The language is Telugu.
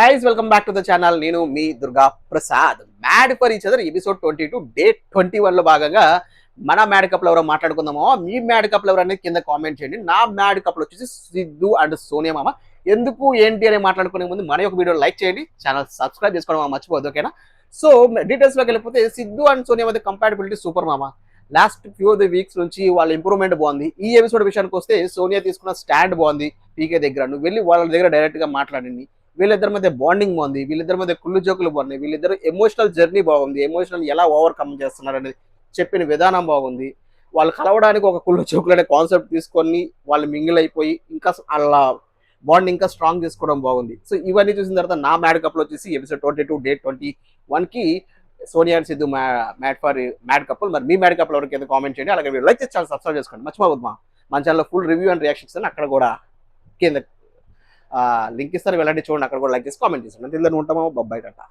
Guys welcome back to the channel. నేను మీ Durga Prasad. Mad for each other episode 22 day 21 లో భాగంగా మన మ్యాడ్ కప్లు ఎవరో మాట్లాడుకుందామో. మీ మ్యాడ్ కప్లు ఎవరు అనేది కింద కామెంట్ చేయండి. నా మ్యాడ్ కప్లు వచ్చేసి సిద్ధు అండ్ సోనియా మామ. ఎందుకు ఏంటి అని మాట్లాడుకునే ముందు మన యొక్క వీడియో లైక్ చేయండి, ఛానల్ సబ్స్క్రైబ్ చేసుకోవడం మర్చిపోద్దు, ఓకేనా? సో డీటెయిల్స్ లోకి వెళ్ళిపోతే సిద్ధు అండ్ సోనియా మధ్య కంపాటబిలిటీ సూపర్ మామ. లాస్ట్ ఫ్యూ వీక్స్ నుంచి వాళ్ళ ఇంప్రూవ్మెంట్ బాగుంది. ఈ ఎపిసోడ్ విషయానికి వస్తే సోనియా తీసుకున్న స్టాండ్ బాగుంది. పీకే దగ్గర నువ్వు వెళ్ళి వాళ్ళ దగ్గర డైరెక్ట్ గా మాట్లాడండి. వీళ్ళిద్దరి మధ్య బాండింగ్ బాగుంది, వీళ్ళిద్దరి మధ్య కుళ్ళు జోకులు బాగున్నాయి, వీళ్ళిద్దరు ఎమోషనల్ జర్నీ బాగుంది, ఎమోషనల్ ఎలా ఓవర్కమ్ చేస్తున్నారు అనేది చెప్పిన విధానం బాగుంది. వాళ్ళు కలవడానికి ఒక కుళ్ళు జోకులు అనే కాన్సెప్ట్ తీసుకొని వాళ్ళు మింగిల్ అయిపోయి ఇంకా అలా బాండ్ ఇంకా స్ట్రాంగ్ చేసుకోవడం బాగుంది. సో ఇవన్నీ చూసిన తర్వాత నా మ్యాడ్ కప్లో వచ్చేసి ఎపిసోడ్ 22 డే 21 కి Sonia and Siddhu mad couple. మరి మీ మ్యాడ్ కపుల్ ఎవరికి కింద కామెంట్ చేయండి. అలాగే మీరు లైక్ చేసి ఛానల్ సబ్స్క్రైబ్ చేసుకోండి మర్చిపోవద్దు. మన ఛానల్లో ఫుల్ రివ్యూ అండ్ రియాక్షన్స్ అని అక్కడ కూడా కింద లింక్ ఇస్తారు, వెళ్ళండి చూడండి. అక్కడ కూడా లైక్ చేసి కామెంట్ చేసి ఉంటామో బొబ్బాయి టాటా.